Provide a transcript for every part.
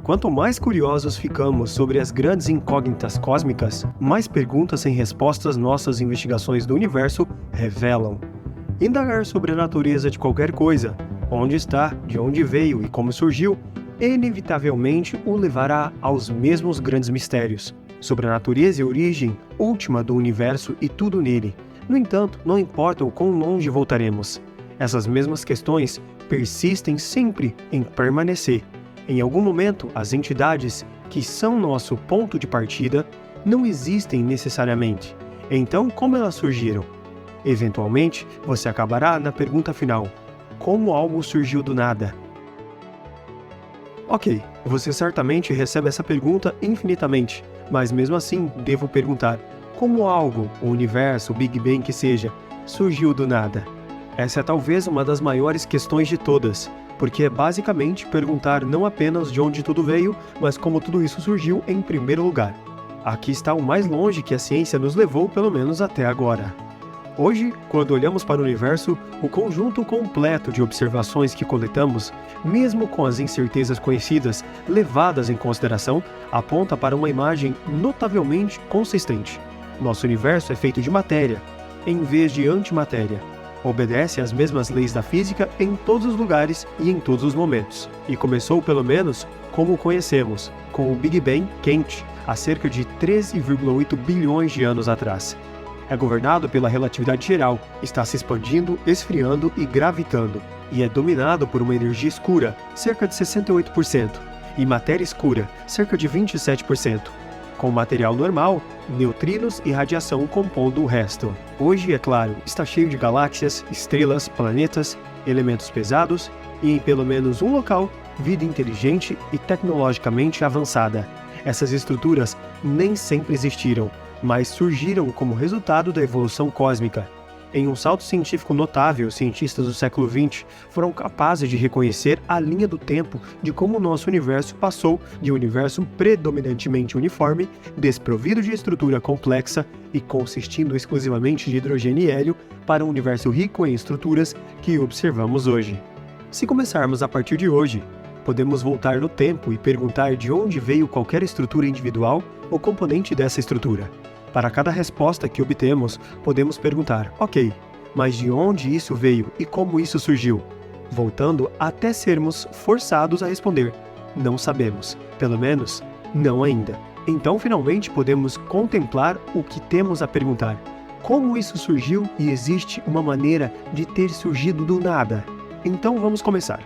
quanto mais curiosos ficamos sobre as grandes incógnitas cósmicas, mais perguntas sem respostas nossas investigações do universo revelam. Indagar sobre a natureza de qualquer coisa, onde está, de onde veio e como surgiu, inevitavelmente o levará aos mesmos grandes mistérios, sobre a natureza e origem última do universo e tudo nele. No entanto, não importa o quão longe voltaremos, essas mesmas questões persistem sempre em permanecer. Em algum momento, as entidades que são nosso ponto de partida não existem necessariamente. Então, como elas surgiram? Eventualmente, você acabará na pergunta final: como algo surgiu do nada? Ok, você certamente recebe essa pergunta infinitamente, mas mesmo assim, devo perguntar: como algo, o universo, o Big Bang que seja, surgiu do nada? Essa é talvez uma das maiores questões de todas, porque é basicamente perguntar não apenas de onde tudo veio, mas como tudo isso surgiu em primeiro lugar. Aqui está o mais longe que a ciência nos levou, pelo menos até agora. Hoje, quando olhamos para o universo, o conjunto completo de observações que coletamos, mesmo com as incertezas conhecidas levadas em consideração, aponta para uma imagem notavelmente consistente. Nosso universo é feito de matéria, em vez de antimatéria. Obedece às mesmas leis da física em todos os lugares e em todos os momentos. E começou, pelo menos, como o conhecemos, com o Big Bang quente, há cerca de 13,8 bilhões de anos atrás. É governado pela relatividade geral, está se expandindo, esfriando e gravitando, e é dominado por uma energia escura, cerca de 68%, e matéria escura, cerca de 27%. Com material normal, neutrinos e radiação compondo o resto. Hoje, é claro, está cheio de galáxias, estrelas, planetas, elementos pesados e, em pelo menos um local, vida inteligente e tecnologicamente avançada. Essas estruturas nem sempre existiram, mas surgiram como resultado da evolução cósmica. Em um salto científico notável, cientistas do século XX foram capazes de reconhecer a linha do tempo de como o nosso universo passou de um universo predominantemente uniforme, desprovido de estrutura complexa e consistindo exclusivamente de hidrogênio e hélio, para um universo rico em estruturas que observamos hoje. Se começarmos a partir de hoje, podemos voltar no tempo e perguntar de onde veio qualquer estrutura individual ou componente dessa estrutura. Para cada resposta que obtemos, podemos perguntar: ok, mas de onde isso veio e como isso surgiu? Voltando até sermos forçados a responder: não sabemos, pelo menos, não ainda. Então, finalmente, podemos contemplar o que temos a perguntar: como isso surgiu e existe uma maneira de ter surgido do nada? Então, vamos começar.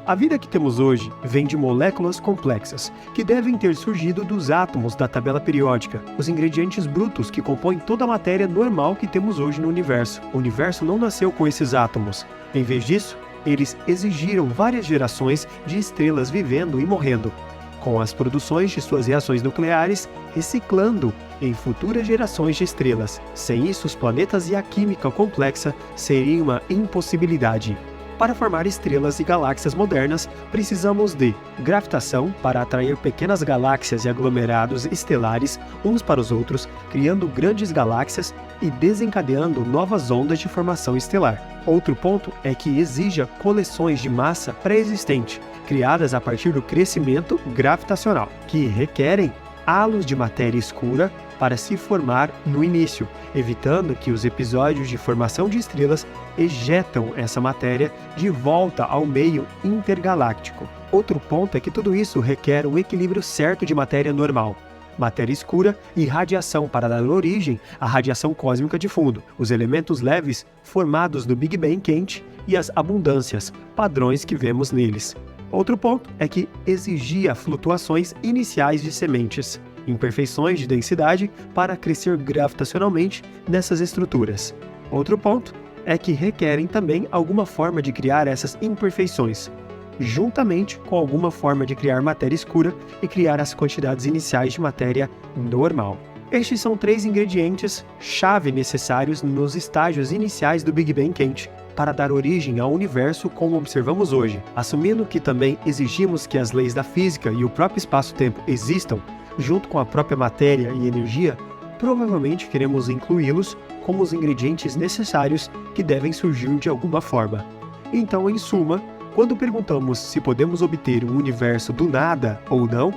A vida que temos hoje vem de moléculas complexas, que devem ter surgido dos átomos da tabela periódica, os ingredientes brutos que compõem toda a matéria normal que temos hoje no universo. O universo não nasceu com esses átomos. Em vez disso, eles exigiram várias gerações de estrelas vivendo e morrendo, com as produções de suas reações nucleares reciclando em futuras gerações de estrelas. Sem isso, os planetas e a química complexa seriam uma impossibilidade. Para formar estrelas e galáxias modernas, precisamos de gravitação para atrair pequenas galáxias e aglomerados estelares uns para os outros, criando grandes galáxias e desencadeando novas ondas de formação estelar. Outro ponto é que exija coleções de massa pré-existente, criadas a partir do crescimento gravitacional, que requerem halos de matéria escura para se formar no início, evitando que os episódios de formação de estrelas ejetam essa matéria de volta ao meio intergaláctico. Outro ponto é que tudo isso requer um equilíbrio certo de matéria normal, matéria escura e radiação para dar origem à radiação cósmica de fundo, os elementos leves formados do Big Bang quente e as abundâncias, padrões que vemos neles. Outro ponto é que exigia flutuações iniciais de sementes, imperfeições de densidade para crescer gravitacionalmente nessas estruturas. Outro ponto é que requerem também alguma forma de criar essas imperfeições, juntamente com alguma forma de criar matéria escura e criar as quantidades iniciais de matéria normal. Estes são 3 ingredientes-chave necessários nos estágios iniciais do Big Bang quente para dar origem ao universo como observamos hoje. Assumindo que também exigimos que as leis da física e o próprio espaço-tempo existam, junto com a própria matéria e energia, provavelmente queremos incluí-los como os ingredientes necessários que devem surgir de alguma forma. Então, em suma, Quando perguntamos se podemos obter um universo do nada ou não,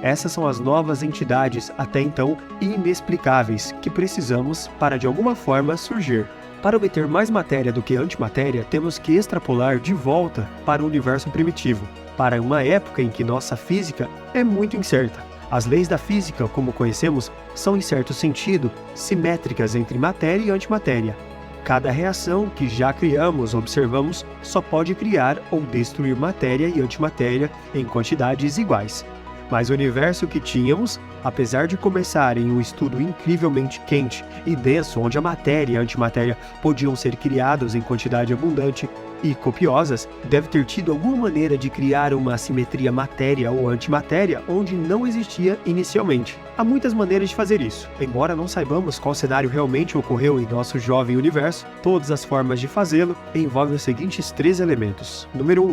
essas são as novas entidades até então inexplicáveis que precisamos para de alguma forma surgir. Para obter mais matéria do que antimatéria, temos que extrapolar de volta para o universo primitivo, para uma época em que nossa física é muito incerta. As leis da física, como conhecemos, são em certo sentido simétricas entre matéria e antimatéria. Cada reação que já criamos, observamos, só pode criar ou destruir matéria e antimatéria em quantidades iguais. Mas o universo que tínhamos, apesar de começar em um estudo incrivelmente quente e denso, onde a matéria e a antimatéria podiam ser criados em quantidade abundante e copiosas, deve ter tido alguma maneira de criar uma assimetria matéria ou antimatéria onde não existia inicialmente. Há muitas maneiras de fazer isso. Embora não saibamos qual cenário realmente ocorreu em nosso jovem universo, todas as formas de fazê-lo envolvem os seguintes 3 elementos. Número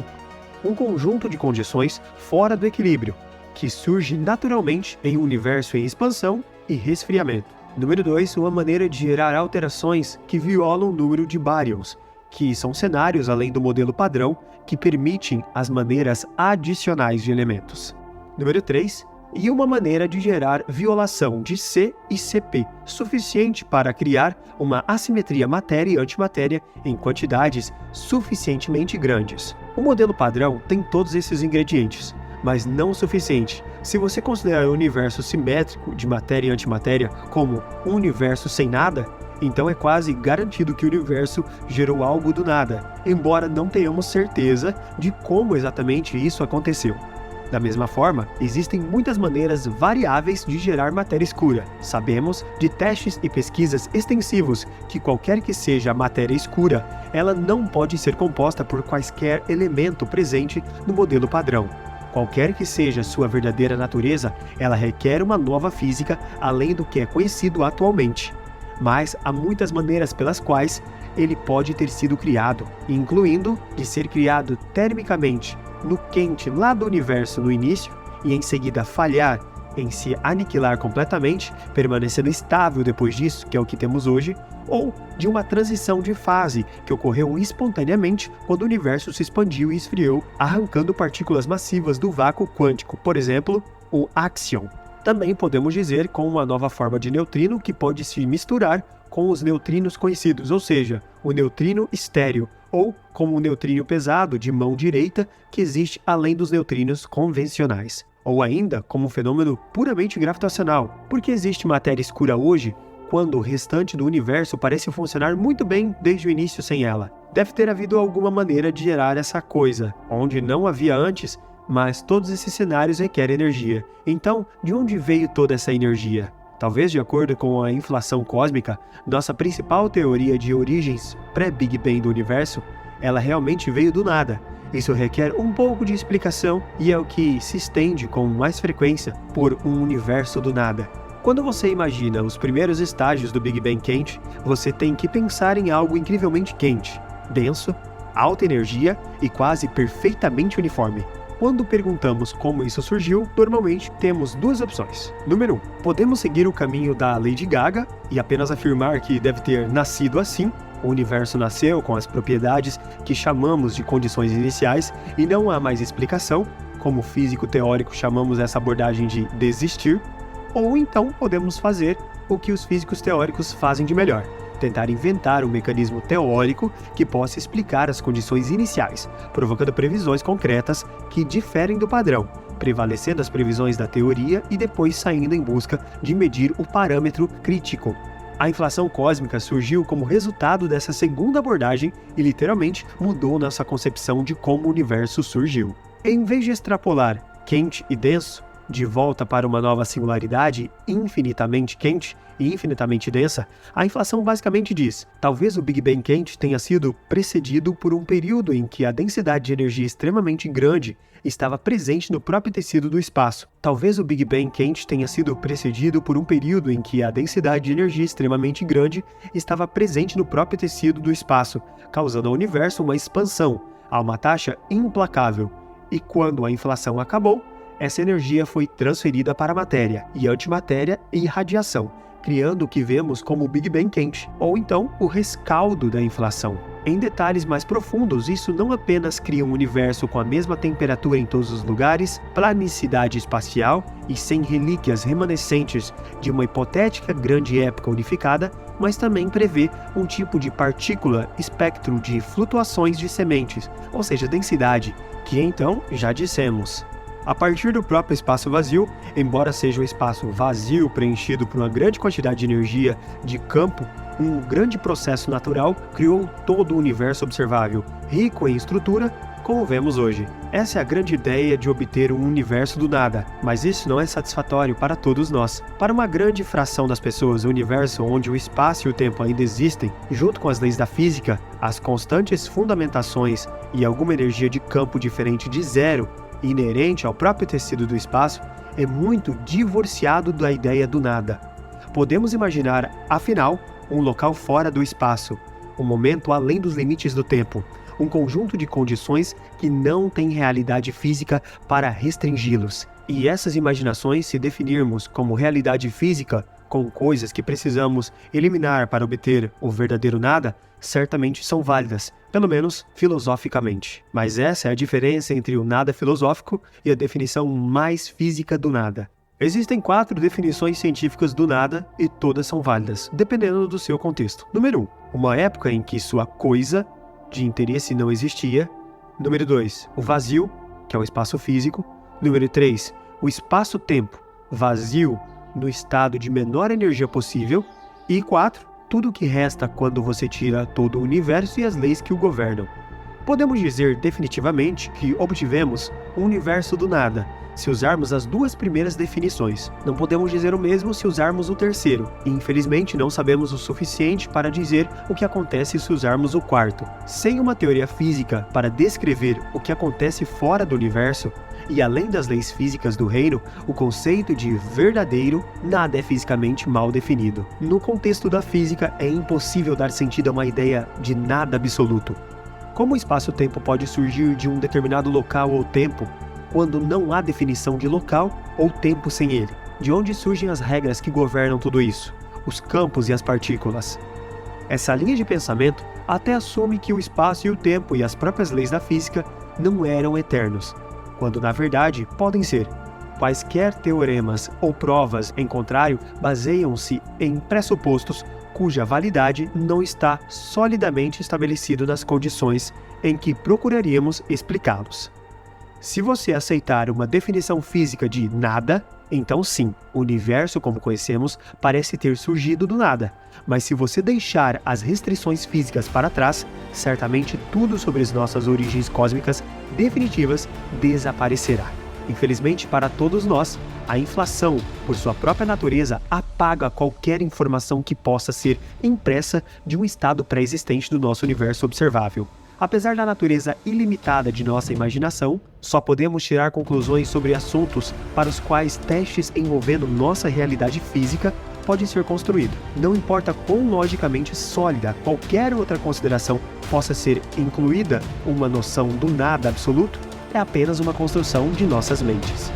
1. Um conjunto de condições fora do equilíbrio, que surge naturalmente em um universo em expansão e resfriamento. Número 2. Uma maneira de gerar alterações que violam o número de baryons, que são cenários além do modelo padrão que permitem as maneiras adicionais de elementos. Número 3. E uma maneira de gerar violação de C e CP, suficiente para criar uma assimetria matéria e antimatéria em quantidades suficientemente grandes. O modelo padrão tem todos esses ingredientes, mas não o suficiente. Se você considerar o universo simétrico de matéria e antimatéria como um universo sem nada, então é quase garantido que o universo gerou algo do nada, embora não tenhamos certeza de como exatamente isso aconteceu. Da mesma forma, existem muitas maneiras variáveis de gerar matéria escura. Sabemos de testes e pesquisas extensivos que qualquer que seja a matéria escura, ela não pode ser composta por quaisquer elemento presente no modelo padrão. Qualquer que seja sua verdadeira natureza, ela requer uma nova física além do que é conhecido atualmente. Mas há muitas maneiras pelas quais ele pode ter sido criado, incluindo de ser criado termicamente no quente lá do universo no início e em seguida falhar em se aniquilar completamente, permanecendo estável depois disso, que é o que temos hoje, ou de uma transição de fase que ocorreu espontaneamente quando o universo se expandiu e esfriou, arrancando partículas massivas do vácuo quântico, por exemplo, o axion. Também podemos dizer com uma nova forma de neutrino que pode se misturar com os neutrinos conhecidos, ou seja, o neutrino estéreo, ou como o neutrino pesado de mão direita que existe além dos neutrinos convencionais. Ou ainda como um fenômeno puramente gravitacional, porque existe matéria escura hoje quando o restante do universo parece funcionar muito bem desde o início sem ela. Deve ter havido alguma maneira de gerar essa coisa, onde não havia antes, mas todos esses cenários requerem energia. Então, de onde veio toda essa energia? Talvez de acordo com a inflação cósmica, nossa principal teoria de origens pré-Big Bang do universo, ela realmente veio do nada. Isso requer um pouco de explicação e é o que se estende com mais frequência por um universo do nada. Quando você imagina os primeiros estágios do Big Bang quente, você tem que pensar em algo incrivelmente quente, denso, alta energia e quase perfeitamente uniforme. Quando perguntamos como isso surgiu, normalmente temos 2 opções. Número 1. Podemos seguir o caminho da Lady Gaga e apenas afirmar que deve ter nascido assim. O universo nasceu com as propriedades que chamamos de condições iniciais e não há mais explicação. Como físico teórico chamamos essa abordagem de desistir. Ou então podemos fazer o que os físicos teóricos fazem de melhor: tentar inventar um mecanismo teórico que possa explicar as condições iniciais, provocando previsões concretas que diferem do padrão, prevalecendo as previsões da teoria e depois saindo em busca de medir o parâmetro crítico. A inflação cósmica surgiu como resultado dessa segunda abordagem e literalmente mudou nossa concepção de como o universo surgiu. Em vez de extrapolar quente e denso de volta para uma nova singularidade infinitamente quente e infinitamente densa, a inflação basicamente diz: talvez o Big Bang quente tenha sido precedido por um período em que a densidade de energia extremamente grande estava presente no próprio tecido do espaço. Talvez o Big Bang quente tenha sido precedido por um período em que a densidade de energia extremamente grande estava presente no próprio tecido do espaço, causando ao universo uma expansão a uma taxa implacável. E quando a inflação acabou, essa energia foi transferida para a matéria e antimatéria e radiação, criando o que vemos como o Big Bang quente, ou então o rescaldo da inflação. Em detalhes mais profundos, isso não apenas cria um universo com a mesma temperatura em todos os lugares, planicidade espacial e sem relíquias remanescentes de uma hipotética grande época unificada, mas também prevê um tipo de partícula espectro de flutuações de sementes, ou seja, densidade, que então já dissemos. A partir do próprio espaço vazio, embora seja um espaço vazio preenchido por uma grande quantidade de energia de campo, um grande processo natural criou todo o universo observável, rico em estrutura, como vemos hoje. Essa é a grande ideia de obter um universo do nada, mas isso não é satisfatório para todos nós. Para uma grande fração das pessoas, o universo onde o espaço e o tempo ainda existem, junto com as leis da física, as constantes fundamentações e alguma energia de campo diferente de zero, inerente ao próprio tecido do espaço, é muito divorciado da ideia do nada. Podemos imaginar, afinal, um local fora do espaço, um momento além dos limites do tempo, um conjunto de condições que não têm realidade física para restringi-los. E essas imaginações, se definirmos como realidade física, com coisas que precisamos eliminar para obter o verdadeiro nada, certamente são válidas, pelo menos filosoficamente. Mas essa é a diferença entre o nada filosófico e a definição mais física do nada. Existem 4 definições científicas do nada e todas são válidas, dependendo do seu contexto. Número 1. Uma época em que sua coisa de interesse não existia. Número 2. O vazio, que é o espaço físico. Número 3. O espaço-tempo, vazio no estado de menor energia possível. E 4. Tudo o que resta quando você tira todo o universo e as leis que o governam. Podemos dizer definitivamente que obtivemos um universo do nada, se usarmos as 2 primeiras definições. Não podemos dizer o mesmo se usarmos o terceiro, e infelizmente não sabemos o suficiente para dizer o que acontece se usarmos o quarto. Sem uma teoria física para descrever o que acontece fora do universo, e além das leis físicas do reino, o conceito de verdadeiro nada é fisicamente mal definido. No contexto da física, é impossível dar sentido a uma ideia de nada absoluto. Como o espaço-tempo pode surgir de um determinado local ou tempo, quando não há definição de local ou tempo sem ele? De onde surgem as regras que governam tudo isso? Os campos e as partículas? Essa linha de pensamento até assume que o espaço e o tempo e as próprias leis da física não eram eternos, quando na verdade podem ser. Quaisquer teoremas ou provas, em contrário, baseiam-se em pressupostos cuja validade não está solidamente estabelecido nas condições em que procuraríamos explicá-los. Se você aceitar uma definição física de nada, então sim, o universo como conhecemos parece ter surgido do nada. Mas se você deixar as restrições físicas para trás, certamente tudo sobre as nossas origens cósmicas definitivas desaparecerá. Infelizmente para todos nós, a inflação, por sua própria natureza, apaga qualquer informação que possa ser impressa de um estado pré-existente do nosso universo observável. Apesar da natureza ilimitada de nossa imaginação, só podemos tirar conclusões sobre assuntos para os quais testes envolvendo nossa realidade física podem ser construídos. Não importa quão logicamente sólida qualquer outra consideração possa ser incluída, uma noção do nada absoluto é apenas uma construção de nossas mentes.